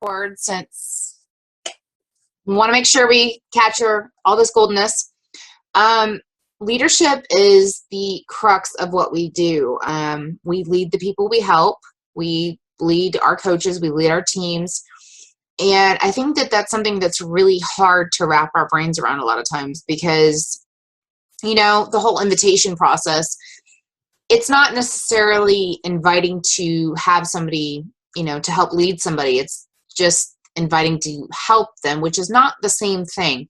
forward since we want to make sure we capture all this goldenness. Leadership is the crux of what we do. We lead the people we help. We lead our coaches. We lead our teams. And I think that that's something that's really hard to wrap our brains around a lot of times because, you know, the whole invitation process, it's not necessarily inviting to have somebody, you know, to help lead somebody. It's just inviting to help them, which is not the same thing.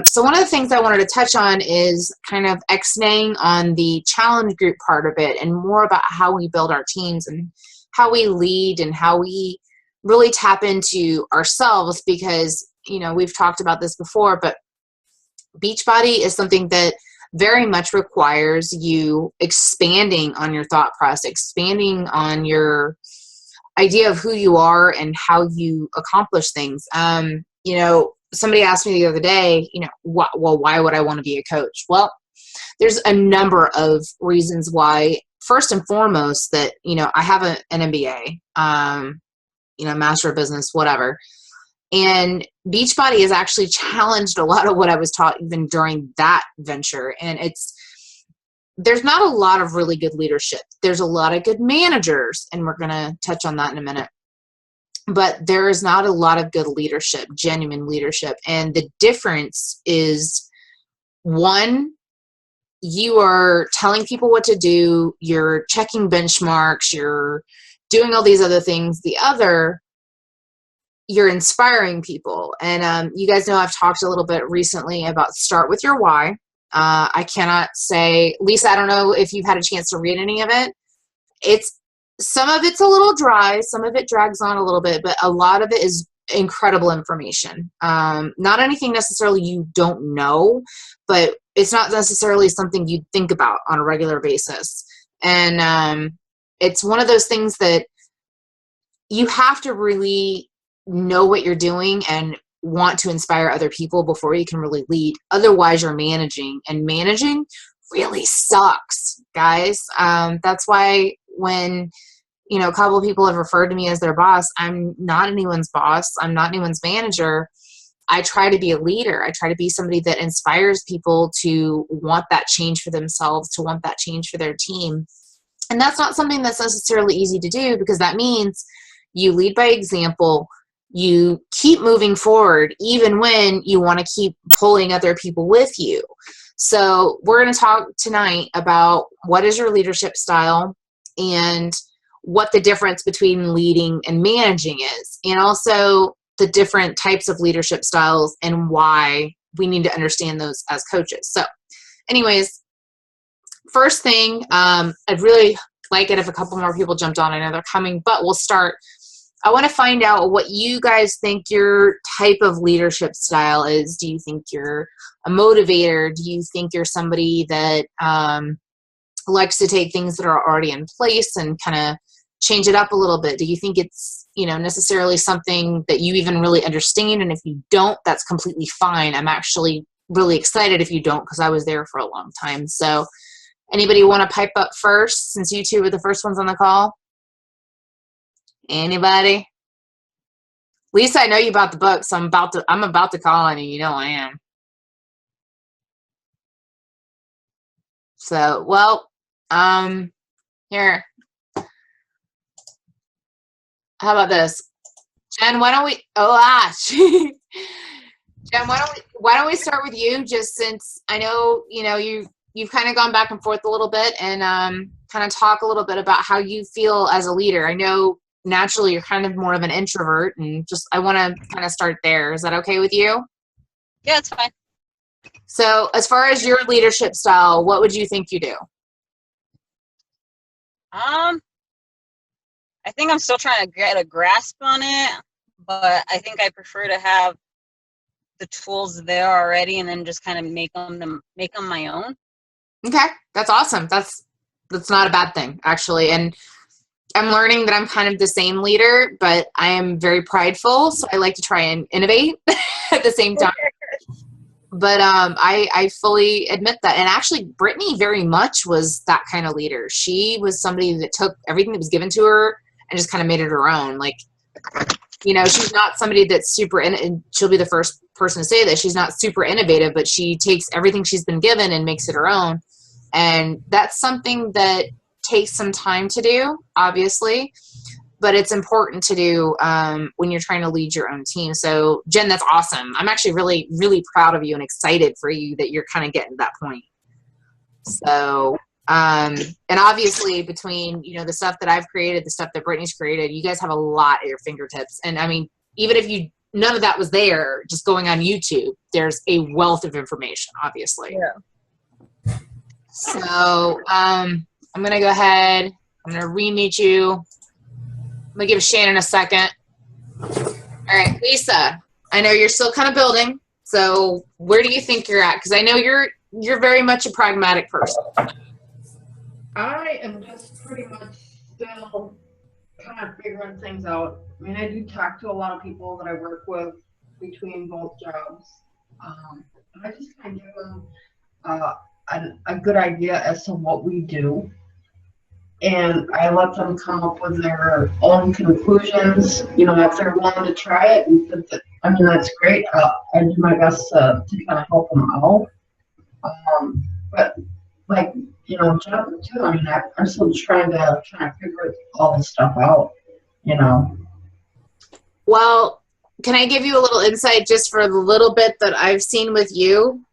So one of the things I wanted to touch on is kind of X-naying on the challenge group part of it and more about how we build our teams and how we lead and how we really tap into ourselves because, you know, we've talked about this before, but Beachbody is something that very much requires you expanding on your thought process, expanding on your idea of who you are and how you accomplish things. You know, somebody asked me the other day, you know, why would I want to be a coach? Well, there's a number of reasons why. First and foremost, that, you know, I have an MBA, you know, Master of Business, whatever. And Beachbody has actually challenged a lot of what I was taught even during that venture. And there's not a lot of really good leadership. There's a lot of good managers, and we're going to touch on that in a minute. But there is not a lot of good leadership, genuine leadership. And the difference is, one, you are telling people what to do, you're checking benchmarks, you're doing all these other things. The other, you're inspiring people. And you guys know I've talked a little bit recently about start with your why. I cannot say, Lisa, I don't know if you've had a chance to read any of it. Some of it's a little dry, some of it drags on a little bit, but a lot of it is incredible information. Not anything necessarily you don't know, but it's not necessarily something you think about on a regular basis. And it's one of those things that you have to really know what you're doing and want to inspire other people before you can really lead. Otherwise, you're managing, and managing really sucks, guys. That's why when, you know, a couple of people have referred to me as their boss, I'm not anyone's boss. I'm not anyone's manager. I try to be a leader. I try to be somebody that inspires people to want that change for themselves, to want that change for their team. And that's not something that's necessarily easy to do because that means you lead by example. You keep moving forward even when you want to keep pulling other people with you. So we're going to talk tonight about what is your leadership style and what the difference between leading and managing is, and also the different types of leadership styles and why we need to understand those as coaches. So anyways, first thing, I'd really like it if a couple more people jumped on. I know they're coming, but we'll start. I want to find out what you guys think your type of leadership style is. Do you think you're a motivator? Do you think you're somebody that likes to take things that are already in place and kind of change it up a little bit? Do you think it's, you know, necessarily something that you even really understand? And if you don't, that's completely fine. I'm actually really excited if you don't, because I was there for a long time. So anybody want to pipe up first, since you two were the first ones on the call? Anybody? Lisa, I know you bought the book, so I'm about to call on you. You know I am. So, well, here. How about this? Jen, why don't we Jen, why don't we start with you, just since I know, you know, you've kind of gone back and forth a little bit, and kind of talk a little bit about how you feel as a leader. I know naturally you're kind of more of an introvert, and just I want to kind of start there. Is that okay with you? Yeah, it's fine. So as far as your leadership style, what would you think you do? I think I'm still trying to get a grasp on it, but I think I prefer to have the tools there already and then just kind of make them my own. Okay, that's awesome. That's not a bad thing, actually. And I'm learning that I'm kind of the same leader, but I am very prideful, so I like to try and innovate at the same time. But I fully admit that. And actually, Brittany very much was that kind of leader. She was somebody that took everything that was given to her and just kind of made it her own. Like, You know, she's not somebody that's super, and she'll be the first person to say that she's not super innovative, but she takes everything she's been given and makes it her own. And that's something that takes some time to do, obviously, but it's important to do when you're trying to lead your own team. So Jen, that's awesome. I'm actually really, really proud of you and excited for you that you're kind of getting to that point. So, and obviously between, you know, the stuff that I've created, the stuff that Brittany's created, you guys have a lot at your fingertips. And I mean, even if none of that was there, just going on YouTube, there's a wealth of information, obviously. Yeah. So, I'm going to go ahead. I'm going to re-meet you. I'm going to give Shannon a second. All right, Lisa, I know you're still kind of building. So where do you think you're at? Because I know you're very much a pragmatic person. I am just pretty much still kind of figuring things out. I mean, I do talk to a lot of people that I work with between both jobs. I just kind of give them a good idea as to what we do. And I let them come up with their own conclusions. You know, if they're willing to try it, I mean, that's great. I do my best to kind of help them out. But like, you know, Jonathan too, I mean, I'm still trying to figure all this stuff out, you know. Well, can I give you a little insight just for the little bit that I've seen with you?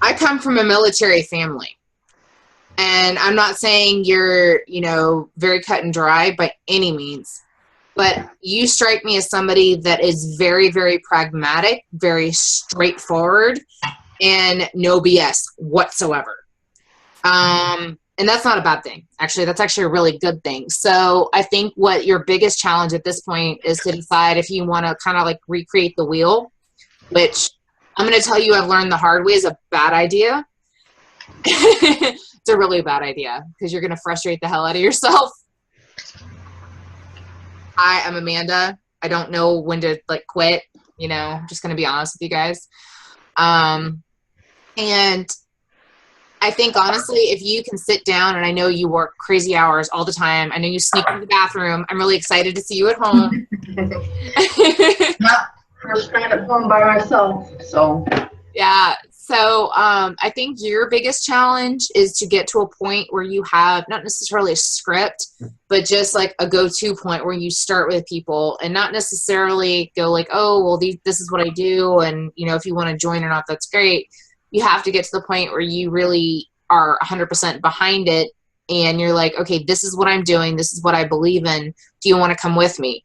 I come from a military family. And I'm not saying you're, you know, very cut and dry by any means. But you strike me as somebody that is very, very pragmatic, very straightforward, and no BS whatsoever. And that's not a bad thing. Actually, that's actually a really good thing. So I think what your biggest challenge at this point is to decide if you want to kind of like recreate the wheel, which I'm going to tell you I've learned the hard way is a bad idea. It's a really bad idea because you're going to frustrate the hell out of yourself. Hi, I'm Amanda. I don't know when to like quit, you know, I'm just going to be honest with you guys. And I think honestly, if you can sit down, and I know you work crazy hours all the time. I know you sneak into the bathroom. I'm really excited to see you at home. Yeah, first night at home by myself, so. Yeah. So I think your biggest challenge is to get to a point where you have not necessarily a script, but just like a go-to point where you start with people and not necessarily go like, oh, well, this is what I do. And, you know, if you want to join or not, that's great. You have to get to the point where you really are 100% behind it. And you're like, okay, this is what I'm doing. This is what I believe in. Do you want to come with me?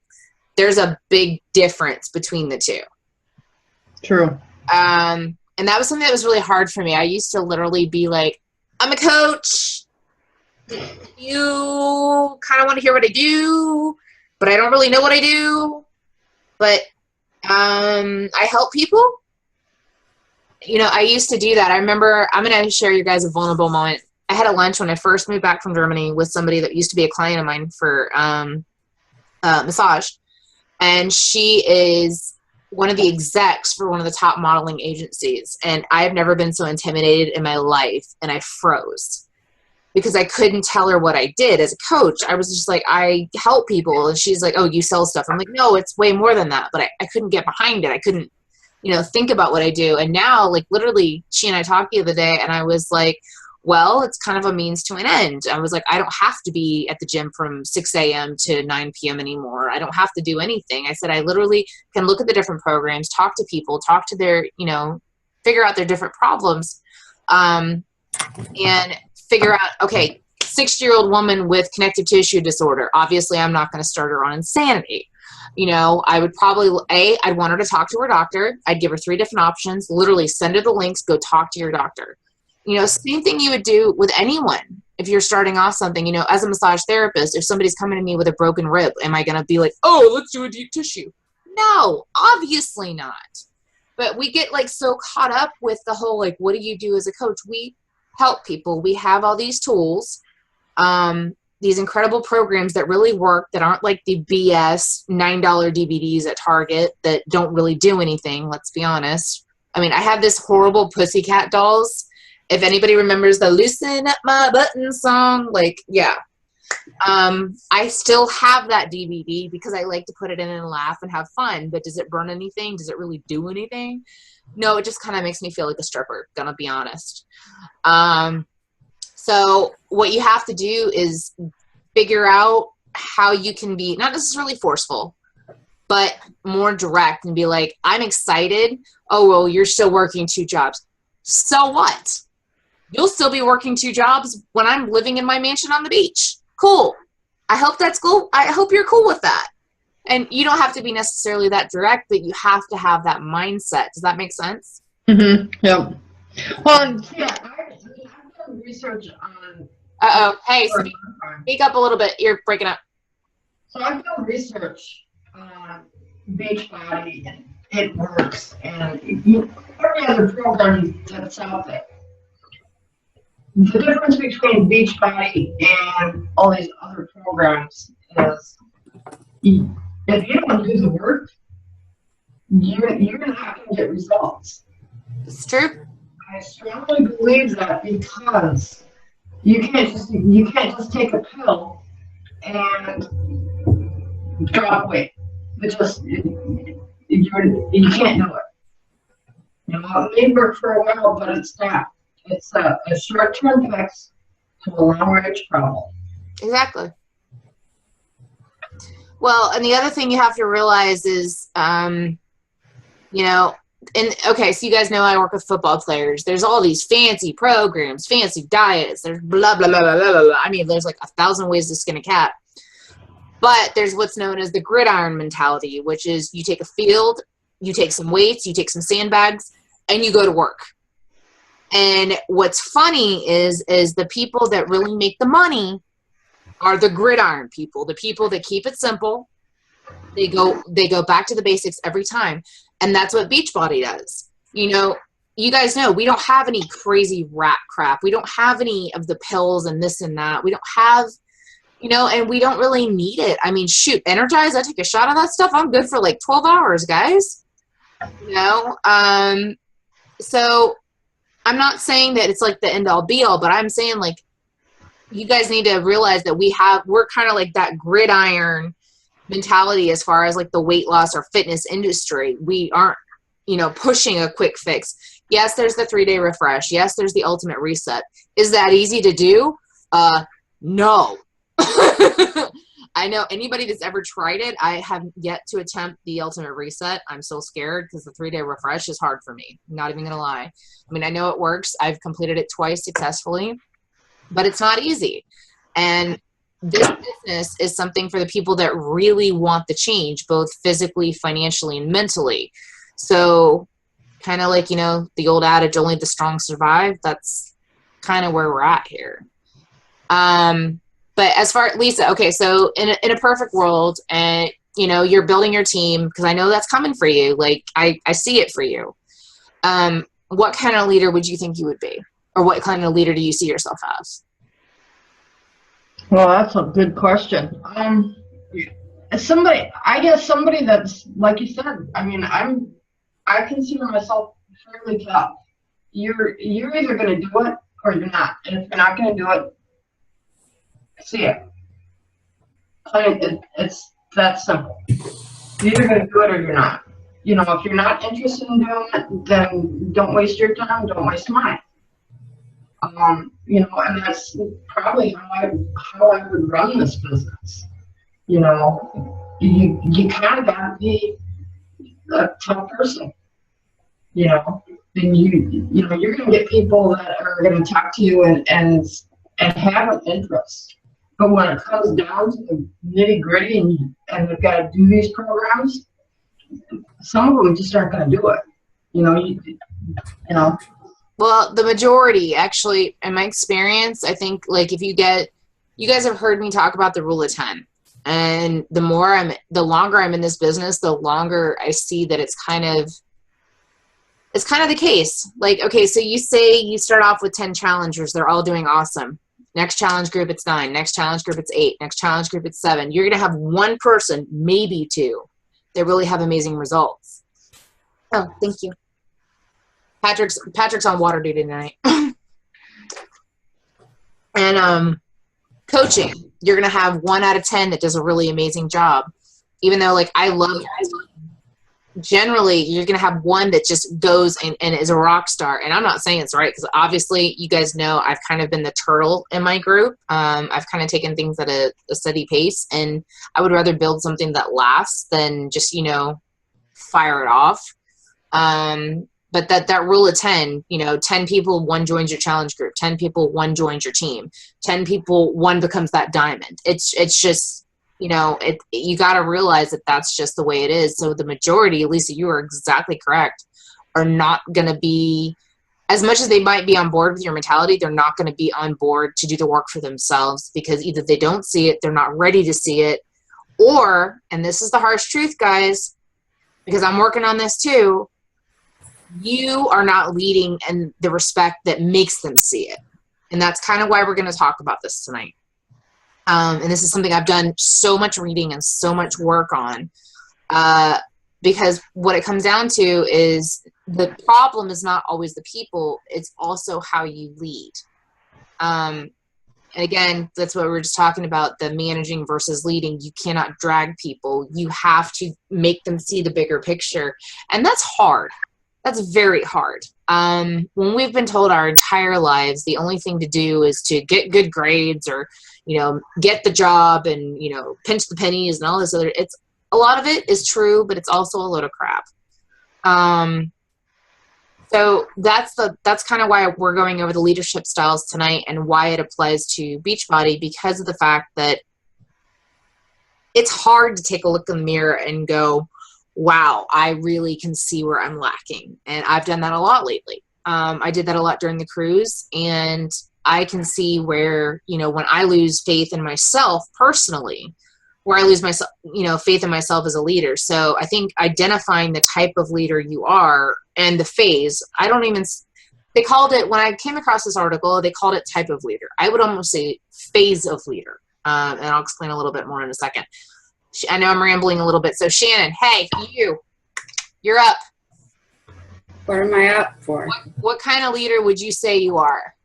There's a big difference between the two. True. And that was something that was really hard for me. I used to literally be like, I'm a coach. You kind of want to hear what I do, but I don't really know what I do. But I help people. You know, I used to do that. I remember, I'm going to share you guys a vulnerable moment. I had a lunch when I first moved back from Germany with somebody that used to be a client of mine for massage. And she is one of the execs for one of the top modeling agencies. And I have never been so intimidated in my life. And I froze because I couldn't tell her what I did as a coach. I was just like, I help people. And she's like, oh, you sell stuff. I'm like, no, it's way more than that. But I couldn't get behind it. I couldn't, you know, think about what I do. And now, like, literally, she and I talked the other day, and I was like, well, it's kind of a means to an end. I was like, I don't have to be at the gym from 6 a.m. to 9 p.m. anymore. I don't have to do anything. I said, I literally can look at the different programs, talk to people, talk to their, you know, figure out their different problems, and figure out, okay, 60-year-old woman with connective tissue disorder. Obviously, I'm not going to start her on Insanity. You know, I would probably, I'd want her to talk to her doctor. I'd give her 3 different options, literally send her the links, go talk to your doctor. You know, same thing you would do with anyone if you're starting off something. You know, as a massage therapist, if somebody's coming to me with a broken rib, am I going to be like, oh, let's do a deep tissue? No, obviously not. But we get like so caught up with the whole, like, what do you do as a coach? We help people. We have all these tools, these incredible programs that really work, that aren't like the BS $9 DVDs at Target that don't really do anything. Let's be honest. I mean, I have this horrible Pussycat Dolls. If anybody remembers the Loosen Up My Button song, like, yeah. I still have that DVD because I like to put it in and laugh and have fun, but does it burn anything? Does it really do anything? No, it just kind of makes me feel like a stripper, gonna be honest. So what you have to do is figure out how you can be not necessarily forceful, but more direct and be like, I'm excited. Oh, well, you're still working 2 jobs. So what? You'll still be working 2 jobs when I'm living in my mansion on the beach. Cool. I hope that's cool. I hope you're cool with that. And you don't have to be necessarily that direct, but you have to have that mindset. Does that make sense? Mm-hmm. Yep. Well, yeah, I've done research on. Uh-oh. Hey, speak up a little bit. You're breaking up. So I've done research on Beachbody, and it works, and every other program that's out there. The difference between Beachbody and all these other programs is if you don't do the work, you're not going to get results. It's true. I strongly believe that because you can't just take a pill and drop weight. You can't do it. You know, it may work for a while, but it's not. It's a short-term fix to a long-range problem. Exactly. Well, and the other thing you have to realize is, you know, and okay, so you guys know I work with football players. There's all these fancy programs, fancy diets. There's blah, blah, blah, blah, blah, blah. I mean, there's like 1,000 ways to skin a cat. But there's what's known as the gridiron mentality, which is you take a field, you take some weights, you take some sandbags, and you go to work. And what's funny is the people that really make the money are the gridiron people, the people that keep it simple. They go back to the basics every time. And that's what Beachbody does. You know, you guys know we don't have any crazy rat crap. We don't have any of the pills and this and that. We don't have, you know, and we don't really need it. I mean, shoot, Energize, I take a shot of that stuff. I'm good for like 12 hours, guys. You know, so I'm not saying that it's like the end all be all, but I'm saying like you guys need to realize that we're kind of like that gridiron mentality as far as like the weight loss or fitness industry. We aren't, you know, pushing a quick fix. Yes, there's the 3-day refresh. Yes, there's the ultimate reset. Is that easy to do? No. I know anybody that's ever tried it, I have yet to attempt the ultimate reset. I'm so scared because the 3-day refresh is hard for me. I'm not even going to lie. I mean, I know it works. I've completed it twice successfully, but it's not easy. And this business is something for the people that really want the change, both physically, financially, and mentally. So kind of like, you know, the old adage, only the strong survive. That's kind of where we're at here. But as far as Lisa, okay, so in a perfect world, and you know, you're building your team, because I know that's coming for you. Like I see it for you. What kind of leader would you think you would be? Or what kind of leader do you see yourself as? Well, that's a good question. I guess somebody that's, like you said, I mean, I consider myself fairly tough. You're either going to do it or you're not. And if you're not going to do it, see it. It's that simple. You're either going to do it or you're not. You know, if you're not interested in doing it, then don't waste your time, don't waste mine. You know, and that's probably how I would run this business. You know, you kind of got to be a tough person. You know, and you know you're going to get people that are going to talk to you and have an interest. But when it comes down to the nitty gritty and you've got to do these programs, some of them just aren't going to do it. You know. Well, the majority, actually, in my experience, I think, like, if you guys have heard me talk about the rule of 10. And the longer I'm in this business, the longer I see that it's kind of the case. Like, okay, so you say you start off with 10 challengers. They're all doing awesome. Next challenge group, it's 9. Next challenge group, it's 8. Next challenge group, it's 7. You're going to have one person, maybe 2, that really have amazing results. Oh, thank you. Patrick's on water duty tonight. And Coaching, you're going to have 1 out of 10 that does a really amazing job. Even though, like, I love generally you're going to have one that just goes and is a rock star. And I'm not saying it's right, because obviously you guys know I've kind of been the turtle in my group. I've kind of taken things at a steady pace, and I would rather build something that lasts than just, you know, fire it off. But that rule of 10, you know, 10 people, 1 joins your challenge group, 10 people, 1 joins your team, 10 people, 1 becomes that diamond. It's just, you know, you got to realize that that's just the way it is. So the majority, Lisa, you are exactly correct, are not going to be, as much as they might be on board with your mentality, they're not going to be on board to do the work for themselves, because either they don't see it, they're not ready to see it, or, and this is the harsh truth, guys, because I'm working on this too, you are not leading in the respect that makes them see it. And that's kind of why we're going to talk about this tonight. And this is something I've done so much reading and so much work on, because what it comes down to is the problem is not always the people, it's also how you lead. And again, that's what we were just talking about, the managing versus leading. You cannot drag people. You have to make them see the bigger picture. And that's hard. That's very hard. When we've been told our entire lives, the only thing to do is to get good grades, or, you know, get the job and, you know, pinch the pennies and all this other, it's a lot of it is true, but it's also a load of crap. So that's kind of why we're going over the leadership styles tonight and why it applies to Beachbody, because of the fact that it's hard to take a look in the mirror and go, wow, I really can see where I'm lacking. And I've done that a lot lately. I did that a lot during the cruise, and I can see where, you know, when I lose faith in myself personally, where I lose myself, you know, faith in myself as a leader. So I think identifying the type of leader you are and the phase, they called it, when I came across this article, they called it type of leader. I would almost say phase of leader. And I'll explain a little bit more in a second. I know I'm rambling a little bit. So Shannon, hey, you're up. What am I up for? What kind of leader would you say you are?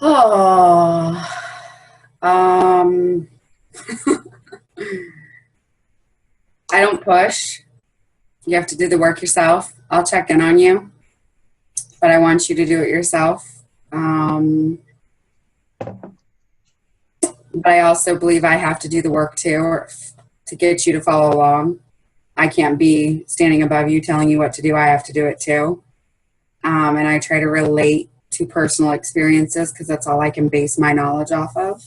Oh, I don't push. You have to do the work yourself. I'll check in on you, but I want you to do it yourself. But I also believe I have to do the work too, to get you to follow along. I can't be standing above you telling you what to do. I have to do it too. And I try to relate to personal experiences, because that's all I can base my knowledge off of.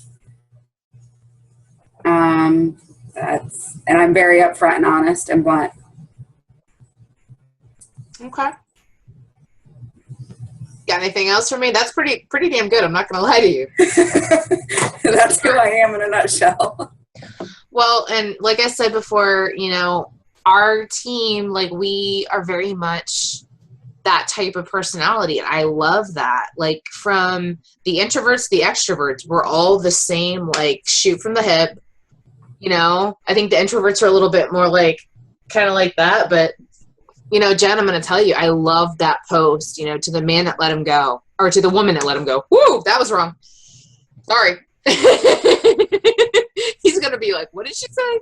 And I'm very upfront and honest and blunt. Okay. Got anything else for me? That's pretty damn good. I'm not going to lie to you. That's who I am in a nutshell. Well, and like I said before, you know, our team, like, we are very much that type of personality. And I love that. Like, from the introverts to the extroverts, we're all the same, like, shoot from the hip. You know, I think the introverts are a little bit more like, kind of like that. But, you know, Jen, I'm going to tell you, I love that post, you know, to the man that let him go, or to the woman that let him go. Woo, that was wrong. Sorry. He's going to be like, what did she say?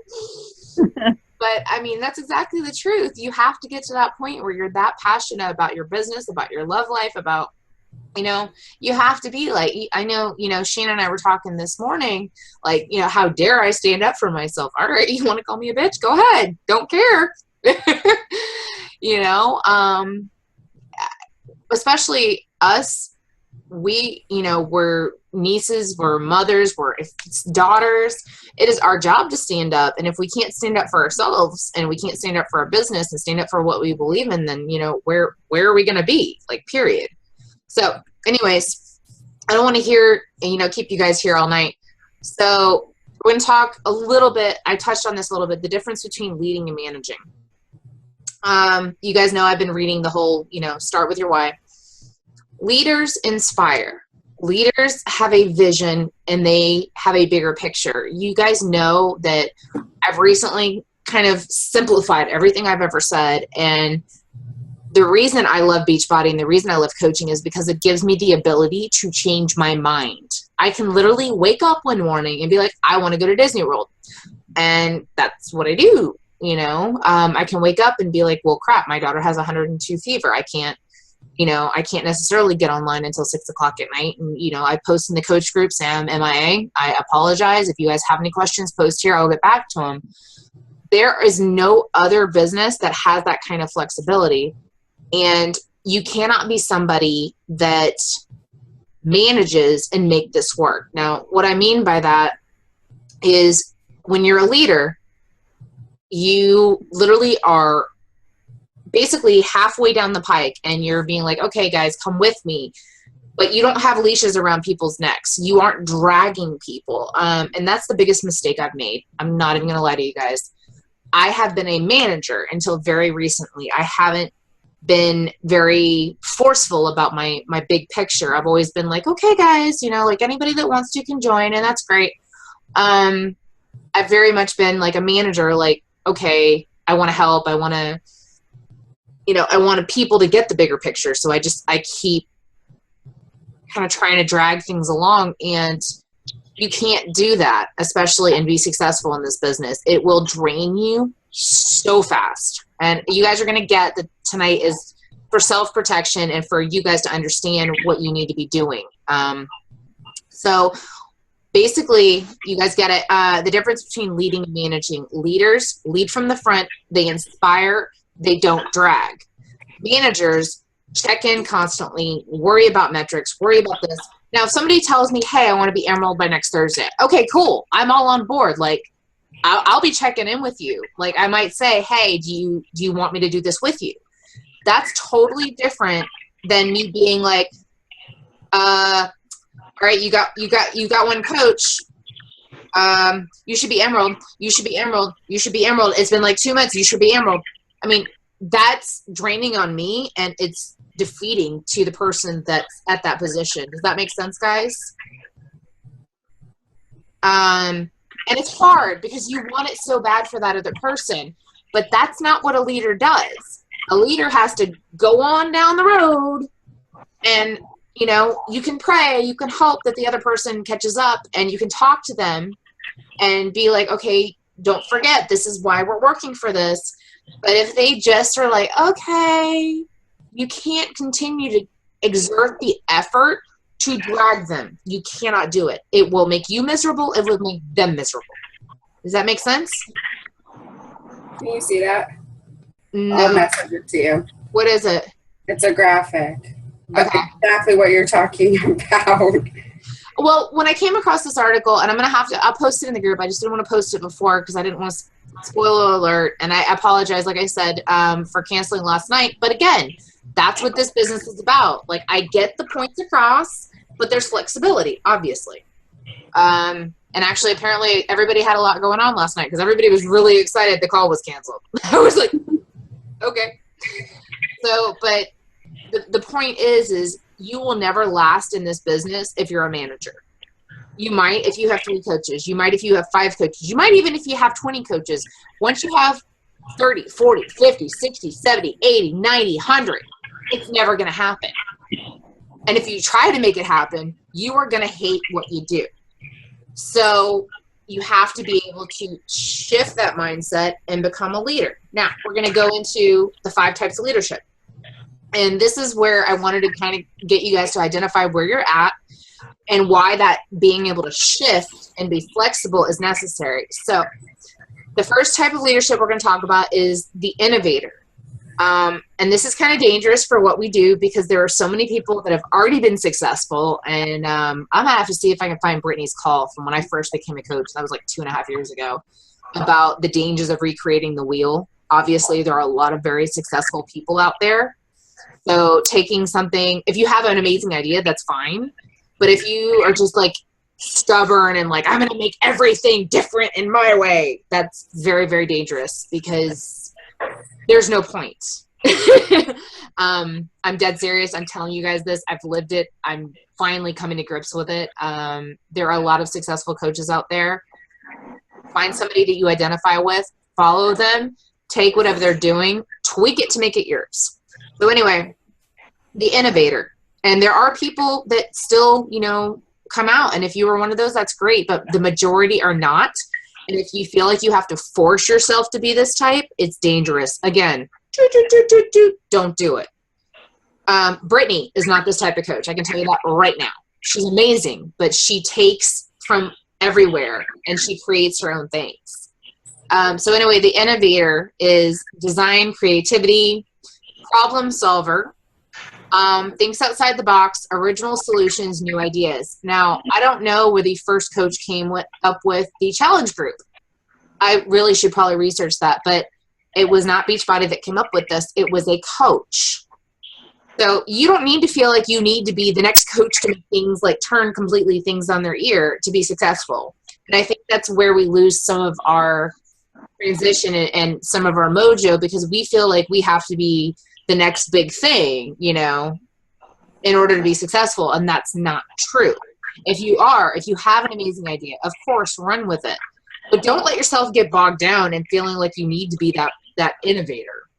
But I mean, that's exactly the truth. You have to get to that point where you're that passionate about your business, about your love life, about, you know, you have to be like, I know, you know, Shannon and I were talking this morning, like, you know, how dare I stand up for myself? All right, you want to call me a bitch? Go ahead. Don't care. You know, especially us, we, you know, we're nieces, we're mothers, we're daughters. It is our job to stand up. And if we can't stand up for ourselves, and we can't stand up for our business and stand up for what we believe in, then, you know, where are we going to be? Like, period. So anyways, I don't want to keep you guys here all night. So we're going to talk a little bit. I touched on this a little bit, the difference between leading and managing. You guys know I've been reading the whole, you know, start with your why. Leaders inspire. Leaders have a vision, and they have a bigger picture. You guys know that I've recently kind of simplified everything I've ever said. And the reason I love Beachbody and the reason I love coaching is because it gives me the ability to change my mind. I can literally wake up one morning and be like, I want to go to Disney World. And that's what I do. You know, I can wake up and be like, well, crap, my daughter has 102 fever. I can't necessarily get online until 6 o'clock at night. And, you know, I post in the coach group, Sam, MIA. I apologize. If you guys have any questions, post here. I'll get back to them. There is no other business that has that kind of flexibility. And you cannot be somebody that manages and make this work. Now, what I mean by that is when you're a leader, you literally are basically halfway down the pike and you're being like, okay, guys, come with me. But you don't have leashes around people's necks. You aren't dragging people. And that's the biggest mistake I've made. I'm not even going to lie to you guys. I have been a manager until very recently. I haven't been very forceful about my big picture. I've always been like, okay, guys, you know, like anybody that wants to can join, and that's great. I've very much been like a manager, like, okay, I want to help. I want to, you know, I want people to get the bigger picture. So I keep kind of trying to drag things along, and you can't do that, especially and be successful in this business. It will drain you so fast. And you guys are going to get that tonight is for self-protection and for you guys to understand what you need to be doing. So basically, you guys get it. The difference between leading and managing. Leaders lead from the front. They inspire. They don't drag. Managers check in constantly, worry about metrics, worry about this. Now, if somebody tells me, hey, I want to be Emerald by next Thursday. Okay, cool. I'm all on board. Like, I'll be checking in with you. Like, I might say, hey, do you want me to do this with you? That's totally different than me being like, all right, you got one coach. You should be Emerald. You should be Emerald. You should be Emerald. It's been like 2 months. You should be Emerald. I mean, that's draining on me, and it's defeating to the person that's at that position. Does that make sense, guys? And it's hard because you want it so bad for that other person, but that's not what a leader does. A leader has to go on down the road, and, you know, you can pray, you can hope that the other person catches up, and you can talk to them and be like, okay, don't forget, this is why we're working for this. But if they just are like, okay, you can't continue to exert the effort to drag them. You cannot do it. It will make you miserable. It will make them miserable. Does that make sense? Can you see that? No. I'll message it to you. What is it? It's a graphic. Okay. Exactly what you're talking about. Well, when I came across this article, and I'll post it in the group. I just didn't want to post it before because I didn't want to spoiler alert. And I apologize, like I said, for canceling last night. But again, that's what this business is about. Like, I get the points across, but there's flexibility, obviously. And actually, apparently, everybody had a lot going on last night because everybody was really excited the call was canceled. I was like, okay. So, but the point is you will never last in this business if you're a manager. You might if you have 3 coaches. You might if you have 5 coaches. You might even if you have 20 coaches. Once you have 30, 40, 50, 60, 70, 80, 90, 100, it's never going to happen. And if you try to make it happen, you are going to hate what you do. So you have to be able to shift that mindset and become a leader. Now, we're going to go into the 5 types of leadership. And this is where I wanted to kind of get you guys to identify where you're at and why that being able to shift and be flexible is necessary. So the first type of leadership we're going to talk about is the innovator. And this is kind of dangerous for what we do because there are so many people that have already been successful. And I'm going to have to see if I can find Brittany's call from when I first became a coach. That was like 2.5 years ago, about the dangers of recreating the wheel. Obviously, there are a lot of very successful people out there. So taking something, if you have an amazing idea, that's fine. But if you are just like stubborn and like, I'm going to make everything different in my way, that's very, very dangerous because there's no point. I'm dead serious. I'm telling you guys this. I've lived it. I'm finally coming to grips with it. There are a lot of successful coaches out there. Find somebody that you identify with, follow them, take whatever they're doing, tweak it to make it yours. So anyway, the innovator. And there are people that still, you know, come out. And if you are one of those, that's great. But the majority are not. And if you feel like you have to force yourself to be this type, it's dangerous. Again, don't do it. Brittany is not this type of coach. I can tell you that right now. She's amazing, but she takes from everywhere and she creates her own things. So anyway, the innovator is design, creativity, problem solver, thinks outside the box, original solutions, new ideas. Now, I don't know where the first coach came up with the challenge group. I really should probably research that, but it was not Beachbody that came up with this. It was a coach. So you don't need to feel like you need to be the next coach to make things like turn completely things on their ear to be successful. And I think that's where we lose some of our transition and some of our mojo, because we feel like we have to be the next big thing, you know, in order to be successful. And that's not true. If you have an amazing idea, of course, run with it. But don't let yourself get bogged down and feeling like you need to be that innovator.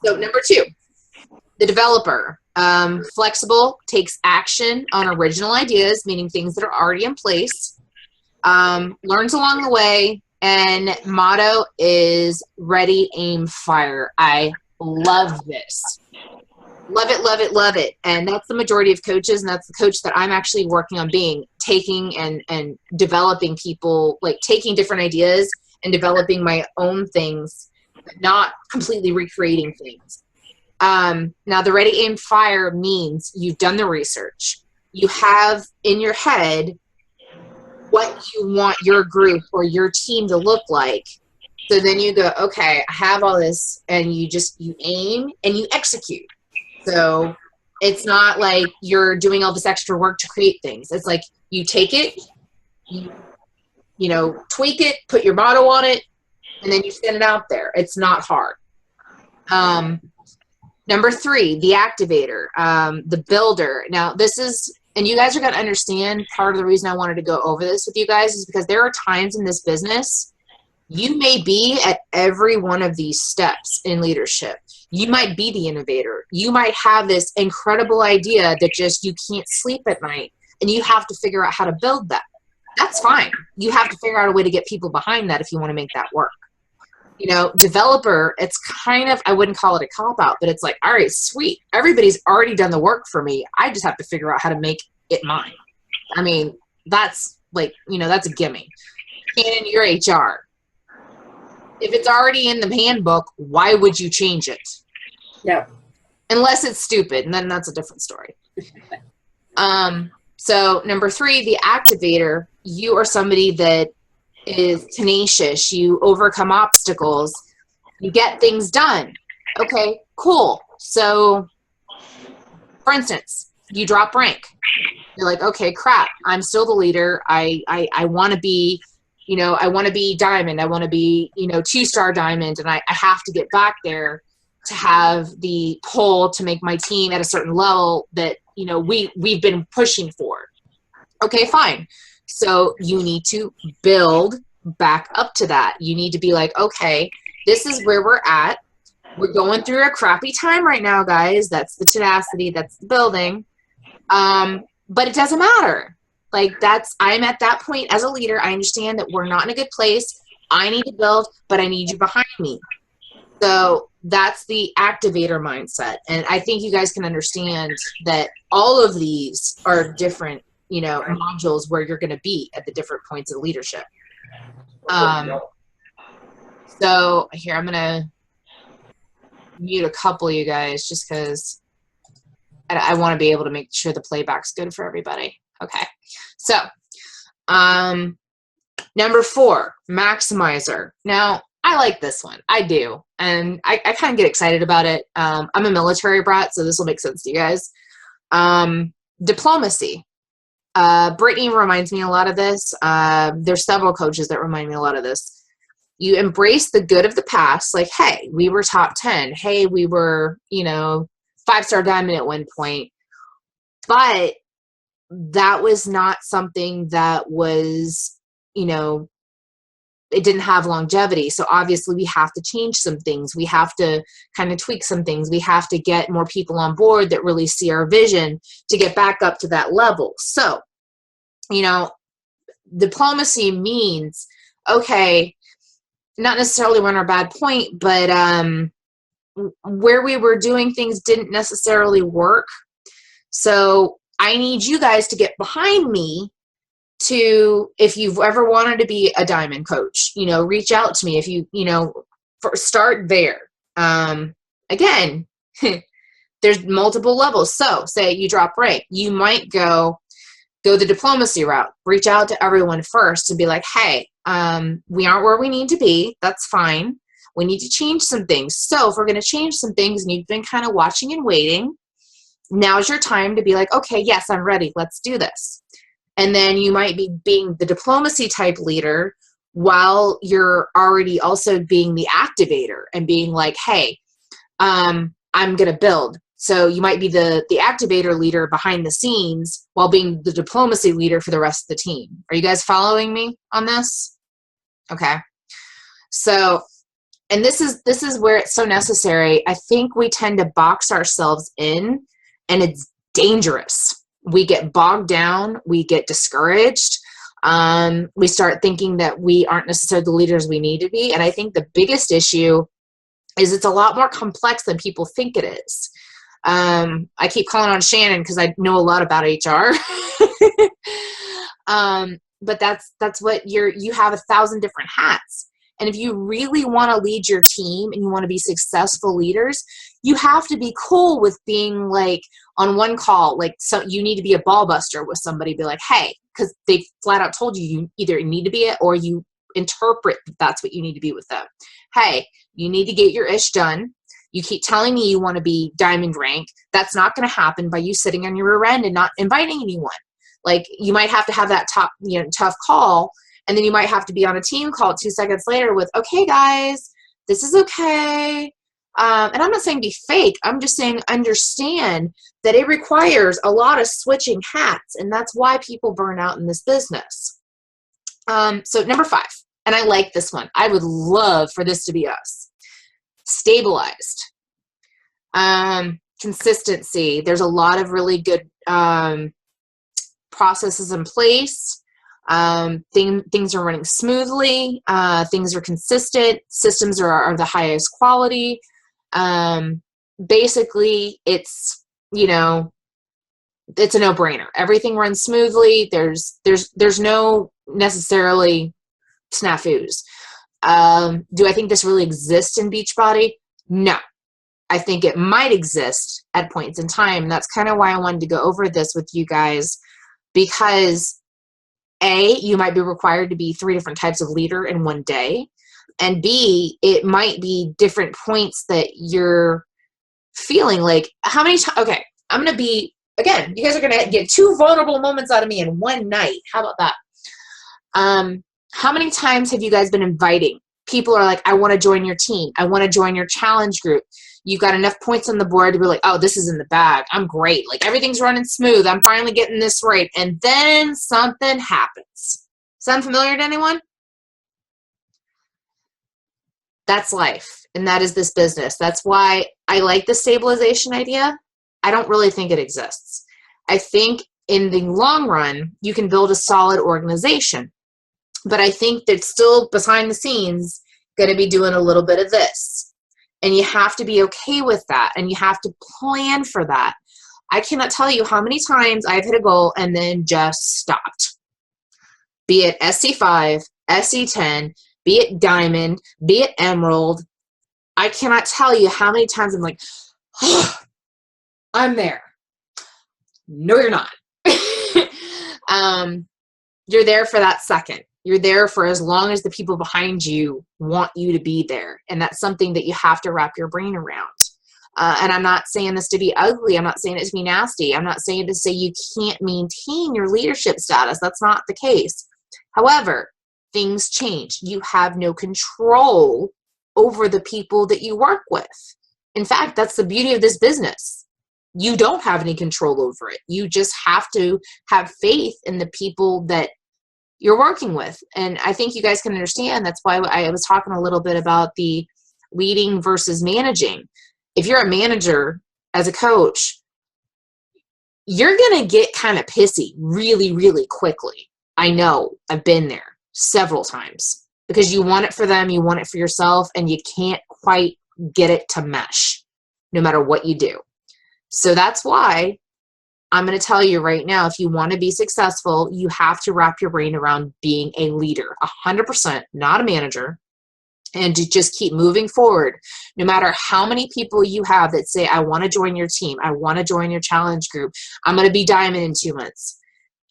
So number 2, the developer. Flexible, takes action on original ideas, meaning things that are already in place. Learns along the way, and motto is ready, aim, fire. I love this. Love it, love it, love it. And that's the majority of coaches, and that's the coach that I'm actually working on being, taking and developing people, like taking different ideas and developing my own things, not completely recreating things. Now, the ready, aim, fire means you've done the research. You have in your head what you want your group or your team to look like. So then you go, okay, I have all this, and you aim and you execute. So it's not like you're doing all this extra work to create things. It's like you take it, you know, tweak it, put your motto on it, and then you send it out there. It's not hard. Number 3, the activator, the builder. Now this is, and you guys are going to understand, part of the reason I wanted to go over this with you guys is because there are times in this business, you may be at every one of these steps in leadership. You might be the innovator. You might have this incredible idea that just you can't sleep at night, and you have to figure out how to build that. That's fine. You have to figure out a way to get people behind that if you want to make that work. You know, developer, it's kind of, I wouldn't call it a cop-out, but it's like, all right, sweet. Everybody's already done the work for me. I just have to figure out how to make it mine. I mean, that's like, you know, that's a gimme. And your HR. If it's already in the handbook, why would you change it? Yep. Unless it's stupid, and then that's a different story. So number 3, the activator, you are somebody that is tenacious. You overcome obstacles. You get things done. Okay, cool. So, for instance, you drop rank. You're like, okay, crap. I'm still the leader. I want to be, you know, I want to be diamond. I want to be, you know, 2-star diamond, and I have to get back there to have the pull to make my team at a certain level that, you know, we've been pushing for. Okay, fine. So you need to build back up to that. You need to be like, okay, this is where we're at. We're going through a crappy time right now, guys. That's the tenacity. That's the building. But it doesn't matter. Like I'm at that point as a leader. I understand that we're not in a good place. I need to build, but I need you behind me. So that's the activator mindset. And I think you guys can understand that all of these are different, you know, modules where you're going to be at the different points of leadership. So here, I'm going to mute a couple of you guys just because I want to be able to make sure the playback's good for everybody. Okay. So, number 4, maximizer. Now, I like this one. I do. And I kind of get excited about it. I'm a military brat, so this will make sense to you guys. Diplomacy. Brittany reminds me a lot of this. There's several coaches that remind me a lot of this. You embrace the good of the past. Like, hey, we were top 10. Hey, we were, you know, 5-star diamond at one point. But that was not something that was, you know, it didn't have longevity. So obviously we have to change some things. We have to kind of tweak some things. We have to get more people on board that really see our vision to get back up to that level. So, diplomacy means, okay, not necessarily we're on our bad point, but where we were doing things didn't necessarily work. So I need you guys to get behind me to, if you've ever wanted to be a diamond coach, reach out to me. If you, start there. Again, there's multiple levels. So say you drop rank, you might go the diplomacy route, reach out to everyone first and be like, hey, we aren't where we need to be. That's fine. We need to change some things. So if we're going to change some things and you've been kind of watching and waiting, now's your time to be like, okay, yes, I'm ready. Let's do this. And then you might be being the diplomacy type leader while you're already also being the activator and being like, hey, I'm going to build. So you might be the activator leader behind the scenes while being the diplomacy leader for the rest of the team. Are you guys following me on this? Okay. So, and this is where it's so necessary. I think we tend to box ourselves in, and it's dangerous. We get bogged down. We get discouraged. We start thinking that we aren't necessarily the leaders we need to be. And I think the biggest issue is it's a lot more complex than people think it is. I keep calling on Shannon because I know a lot about HR. But that's what you have 1,000 different hats. And if you really want to lead your team and you want to be successful leaders, you have to be cool with being like on one call, like, so you need to be a ball buster with somebody, be like, hey, because they flat out told you either need to be it or you interpret that that's what you need to be with them. Hey, you need to get your ish done. You keep telling me you want to be diamond rank. That's not going to happen by you sitting on your rear end and not inviting anyone. Like, you might have to have that tough call. And then you might have to be on a team call 2 seconds later with, okay, guys, this is okay. And I'm not saying be fake. I'm just saying understand that it requires a lot of switching hats. And that's why people burn out in this business. So number 5, and I like this one. I would love for this to be us. Stabilized. Consistency. There's a lot of really good processes in place. Things are running smoothly. Things are consistent. Systems are the highest quality. Basically, it's a no-brainer. Everything runs smoothly. There's no necessarily snafus. Do I think this really exists in Beachbody? No. I think it might exist at points in time. That's kind of why I wanted to go over this with you guys, because A, you might be required to be 3 different types of leader in one day. And B, it might be different points that you're feeling like, how many times, okay, I'm going to be, again, you guys are going to get 2 vulnerable moments out of me in one night. How about that? How many times have you guys been inviting? People are like, I want to join your team. I want to join your challenge group. You've got enough points on the board to be like, oh, this is in the bag. I'm great. Like, everything's running smooth. I'm finally getting this right. And then something happens. Sound familiar to anyone? That's life. And that is this business. That's why I like the stabilization idea. I don't really think it exists. I think in the long run, you can build a solid organization. But I think that still behind the scenes going to be doing a little bit of this. And you have to be okay with that. And you have to plan for that. I cannot tell you how many times I've hit a goal and then just stopped. Be it SC5, SC10, be it diamond, be it emerald. I cannot tell you how many times I'm like, oh, I'm there. No, you're not. You're there for that second. You're there for as long as the people behind you want you to be there. And that's something that you have to wrap your brain around. And I'm not saying this to be ugly. I'm not saying it to be nasty. I'm not saying to say you can't maintain your leadership status. That's not the case. However, things change. You have no control over the people that you work with. In fact, that's the beauty of this business. You don't have any control over it. You just have to have faith in the people that you're working with. And I think you guys can understand that's why I was talking a little bit about the leading versus managing. If you're a manager as a coach, you're going to get kind of pissy really, really quickly. I know, I've been there several times because you want it for them, you want it for yourself, and you can't quite get it to mesh no matter what you do. So that's why I'm going to tell you right now, if you want to be successful, you have to wrap your brain around being a leader, 100%, not a manager, and to just keep moving forward. No matter how many people you have that say, I want to join your team, I want to join your challenge group, I'm going to be diamond in 2 months.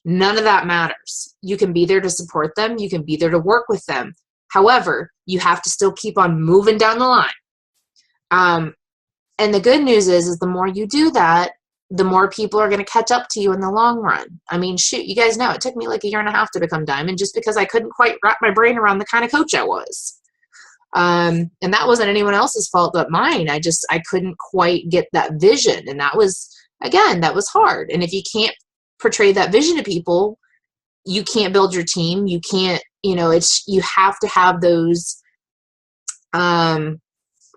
None of that matters. You can be there to support them. You can be there to work with them. However, you have to still keep on moving down the line. And the good news is the more you do that, the more people are going to catch up to you in the long run. I mean, shoot, you guys know it took me like 1.5 years to become diamond just because I couldn't quite wrap my brain around the kind of coach I was. And that wasn't anyone else's fault but mine. I couldn't quite get that vision. And that was hard. And if you can't portray that vision to people, you can't build your team. You can't, you have to have those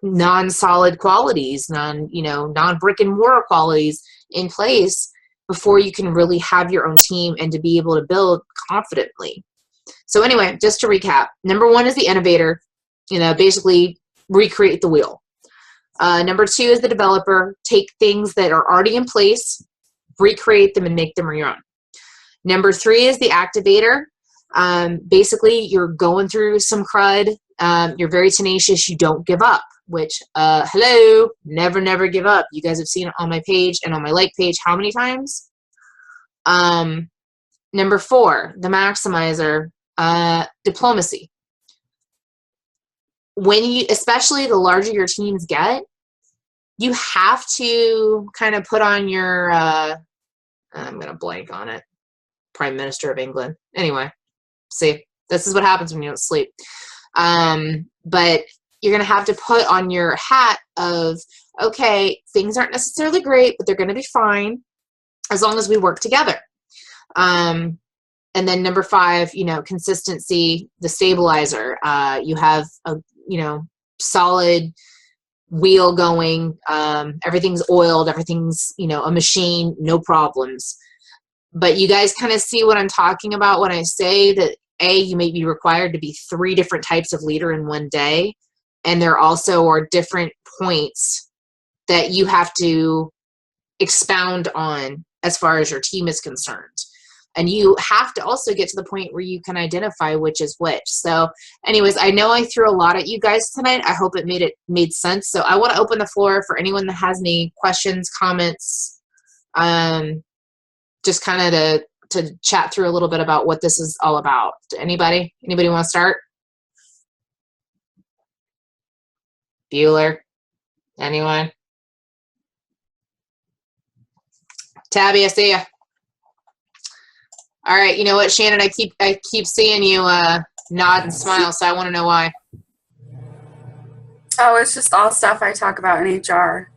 non-solid qualities, non-brick and mortar qualities in place before you can really have your own team and to be able to build confidently. So anyway, just to recap, number 1 is the innovator, basically recreate the wheel. Number 2 is the developer, take things that are already in place, recreate them and make them your own. Number 3 is the activator. Basically, you're going through some crud. You're very tenacious. You don't give up, which, hello, never give up. You guys have seen it on my page and on my like page how many times? Number 4, the maximizer, diplomacy. Especially the larger your teams get, you have to kind of put on your, I'm going to blank on it, Prime Minister of England. Anyway, see, this is what happens when you don't sleep. But you're going to have to put on your hat of, okay, things aren't necessarily great, but they're going to be fine as long as we work together. And then number 5, consistency, the stabilizer. You have a, solid wheel going. Everything's oiled. Everything's, a machine, no problems. But you guys kind of see what I'm talking about when I say that, you may be required to be 3 different types of leader in one day. And there also are different points that you have to expound on as far as your team is concerned. And you have to also get to the point where you can identify which is which. So anyways, I know I threw a lot at you guys tonight. I hope it made sense. So I want to open the floor for anyone that has any questions, comments, just kind of to chat through a little bit about what this is all about. Anybody want to start? Bueller? Anyone? Tabby, I see ya. All right, you know what, Shannon? I keep seeing you nod and smile, so I want to know why. Oh, it's just all stuff I talk about in HR.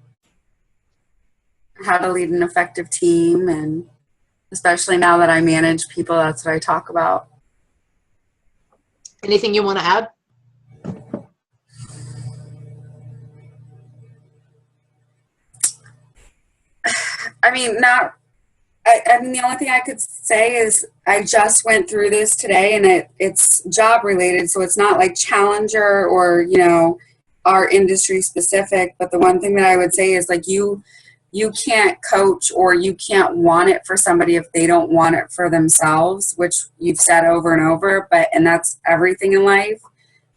How to lead an effective team, and especially now that I manage people, that's what I talk about. Anything you want to add? I mean, the only thing I could say is I just went through this today, and it's job related, so it's not like Challenger or, our industry specific. But the one thing that I would say is like you can't coach or you can't want it for somebody if they don't want it for themselves, which you've said over and over, and that's everything in life.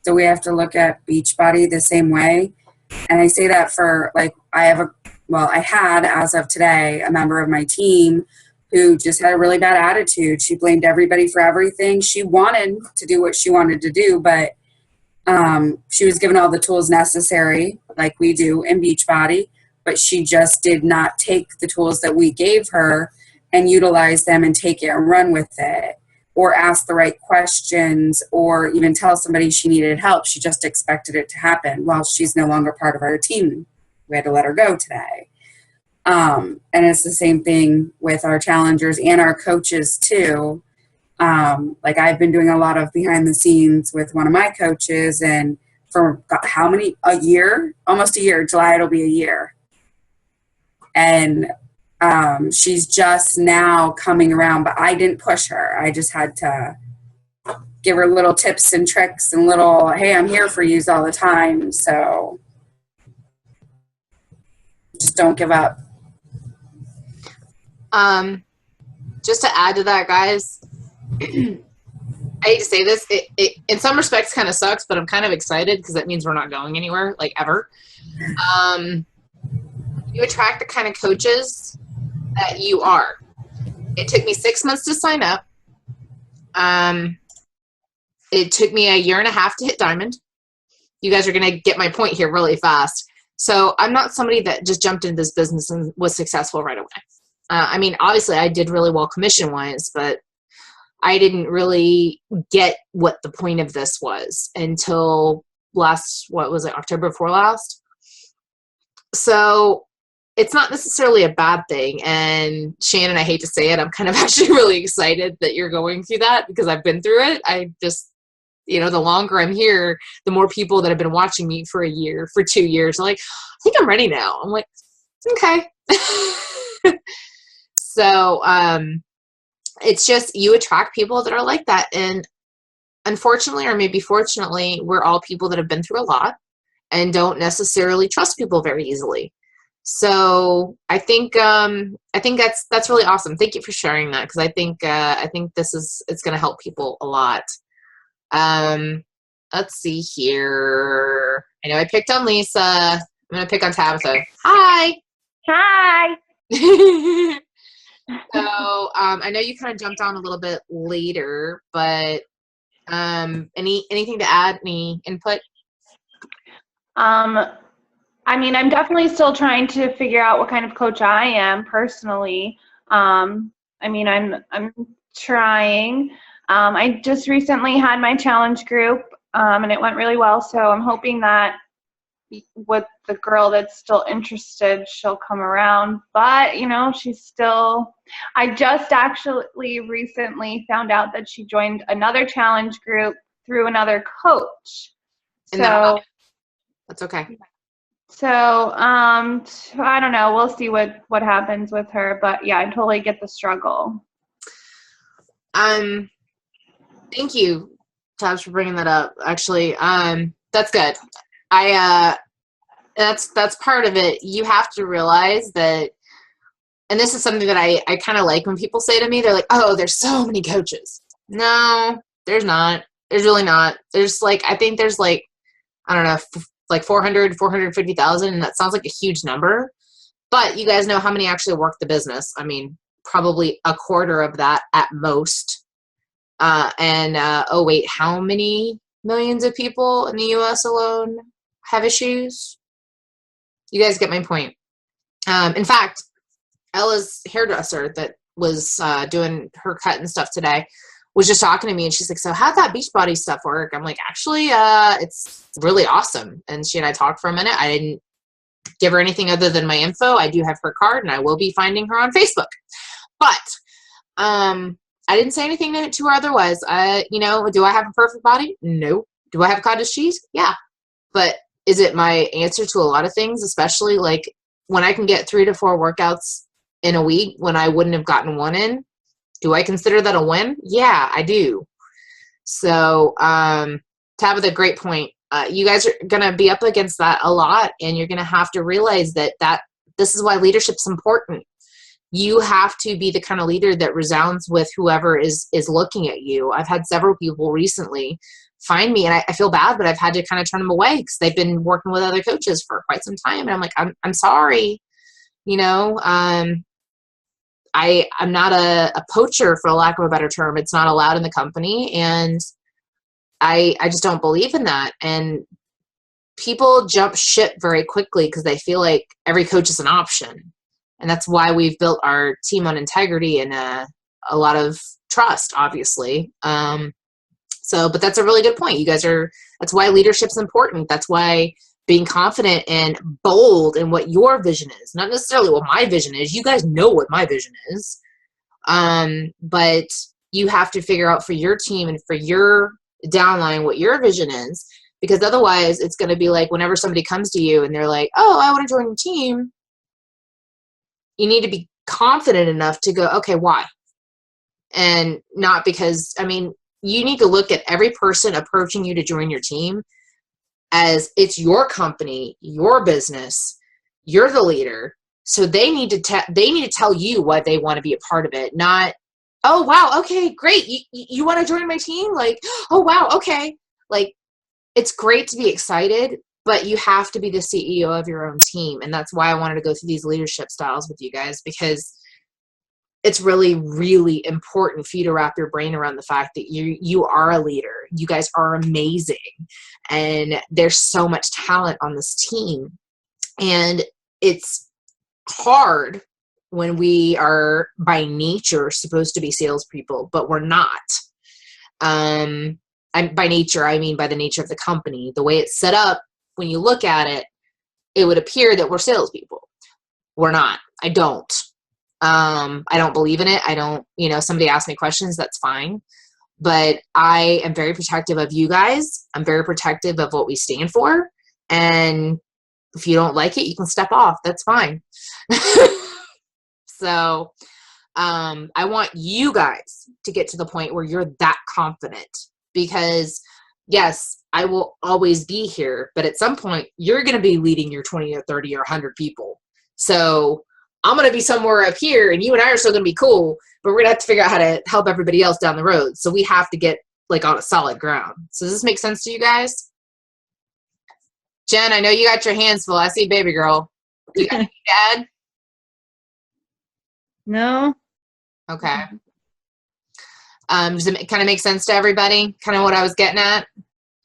So we have to look at Beachbody the same way. And I say that for I had, as of today, a member of my team who just had a really bad attitude. She blamed everybody for everything. She wanted to do what she wanted to do, but she was given all the tools necessary, like we do in Beachbody, but she just did not take the tools that we gave her and utilize them and take it and run with it, or ask the right questions, or even tell somebody she needed help. She just expected it to happen. Well, she's no longer part of our team. We had to let her go today. And it's the same thing with our challengers and our coaches too. Like I've been doing a lot of behind the scenes with one of my coaches, and for how many, a year, almost a year, July it'll be a year. And she's just now coming around, but I didn't push her. I just had to give her little tips and tricks and little, hey, I'm here for you all the time. So just don't give up. Just to add to that, guys, I hate to say this, it in some respects kind of sucks, but I'm kind of excited because that means we're not going anywhere, like ever. You attract the kind of coaches that you are. It took me 6 months to sign up. It took me a year and a half to hit diamond. You guys are going to get my point here really fast. So I'm not somebody that just jumped into this business and was successful right away. I mean, obviously I did really well commission-wise, but I didn't really get what the point of this was until October before last. So it's not necessarily a bad thing. And Shannon, I hate to say it, I'm kind of actually really excited that you're going through that because I've been through it. I just, the longer I'm here, the more people that have been watching me for a year, for 2 years, are like, I think I'm ready now. I'm like, okay. So, it's just, you attract people that are like that. And unfortunately, or maybe fortunately, we're all people that have been through a lot and don't necessarily trust people very easily. So I think that's really awesome. Thank you for sharing that. Cause I think it's going to help people a lot. Let's see here. I know I picked on Lisa. I'm going to pick on Tabitha. Hi. Hi. So I know you kind of jumped on a little bit later, but anything to add? Any input? I mean, I'm definitely still trying to figure out what kind of coach I am personally. I mean, I'm trying. I just recently had my challenge group, and it went really well. So I'm hoping that with the girl that's still interested, she'll come around. But, she's still, I just actually recently found out that she joined another challenge group through another coach. That's okay. So, I don't know. We'll see what happens with her. But yeah, I totally get the struggle. Thank you, Tabs, for bringing that up. Actually, that's good. That's part of it. You have to realize that, and this is something that I kind of like when people say to me, they're like, oh, there's so many coaches. No, there's not. There's really not. There's I think there's I don't know, 450,000, and that sounds like a huge number. But you guys know how many actually work the business. I mean, probably a quarter of that at most. How many millions of people in the U.S. alone have issues? You guys get my point. In fact, Ella's hairdresser that was doing her cut and stuff today was just talking to me, and she's like, so how'd that Beachbody stuff work? I'm like, actually, it's really awesome. And she and I talked for a minute. I didn't give her anything other than my info. I do have her card, and I will be finding her on Facebook. But I didn't say anything to her otherwise. Do I have a perfect body? No. Do I have cottage cheese? Yeah. But is it my answer to a lot of things, especially when I can get 3 to 4 workouts in a week when I wouldn't have gotten one in? Do I consider that a win? Yeah, I do. So, Tabitha, great point. You guys are going to be up against that a lot, and you're going to have to realize that this is why leadership's important. You have to be the kind of leader that resounds with whoever is looking at you. I've had several people recently find me, and I feel bad, but I've had to kind of turn them away because they've been working with other coaches for quite some time. And I'm like, I'm sorry. I'm not a poacher, for lack of a better term. It's not allowed in the company. And I just don't believe in that. And people jump ship very quickly because they feel like every coach is an option. And that's why we've built our team on integrity and a lot of trust, obviously. But that's a really good point. That's why leadership's important. That's why being confident and bold in what your vision is, not necessarily what my vision is. You guys know what my vision is. But you have to figure out for your team and for your downline what your vision is, because otherwise it's going to be like whenever somebody comes to you and they're like, oh, I want to join your team, you need to be confident enough to go, okay, why? And not because, I mean, you need to look at every person approaching you to join your team as it's your company, your business, you're the leader. So they need to tell you why they want to be a part of it, not, oh, wow, okay, great. You want to join my team? Like, oh, wow, okay. Like, it's great to be excited, but you have to be the CEO of your own team. And that's why I wanted to go through these leadership styles with you guys, because it's really, really important for you to wrap your brain around the fact that you are a leader. You guys are amazing. And there's so much talent on this team. And it's hard when we are by nature supposed to be salespeople, but we're not. And by nature, I mean by the nature of the company. The way it's set up, when you look at it, it would appear that we're salespeople. We're not. I don't believe in it. I don't, somebody asks me questions, that's fine. But I am very protective of you guys. I'm very protective of what we stand for. And if you don't like it, you can step off. That's fine. So I want you guys to get to the point where you're that confident, because yes, I will always be here, but at some point you're going to be leading your 20 or 30 or 100 people. So I'm going to be somewhere up here and you and I are still going to be cool, but we're going to have to figure out how to help everybody else down the road. So we have to get like on a solid ground. So does this make sense to you guys? Jen, I know you got your hands full. I see baby girl. You got anything to add? No. Okay. Does it kind of make sense to everybody? Kind of what I was getting at?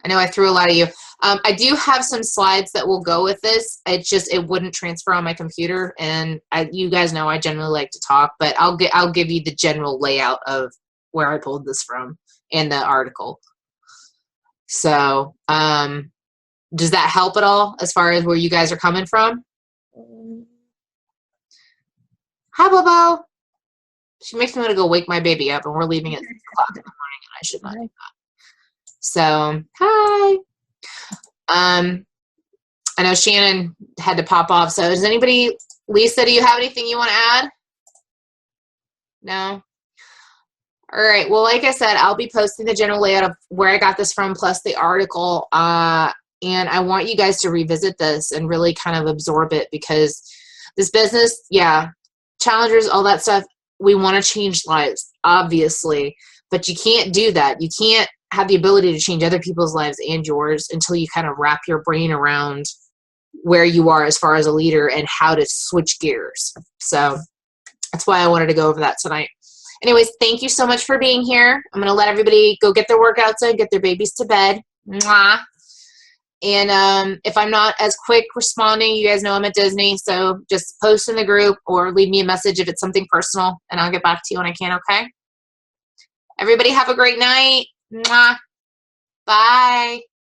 I know I threw a lot at you. I do have some slides that will go with this. It wouldn't transfer on my computer, and you guys know I generally like to talk, but I'll give you the general layout of where I pulled this from in the article. So, does that help at all as far as where you guys are coming from? Hi, Bobo. She makes me want to go wake my baby up, and we're leaving at 6 o'clock in the morning, and I should not do that. So, hi. I know Shannon had to pop off. So does anybody, Lisa, do you have anything you want to add? No? All right. Well, like I said, I'll be posting the general layout of where I got this from, plus the article. And I want you guys to revisit this and really kind of absorb it, because this business, yeah, challengers, all that stuff, we want to change lives, obviously, but you can't do that. You can't have the ability to change other people's lives and yours until you kind of wrap your brain around where you are as far as a leader and how to switch gears. So that's why I wanted to go over that tonight. Anyways, thank you so much for being here. I'm going to let everybody go get their workouts in, get their babies to bed. Mwah. And if I'm not as quick responding, you guys know I'm at Disney, so just post in the group or leave me a message if it's something personal, and I'll get back to you when I can, okay? Everybody have a great night. Mwah. Bye.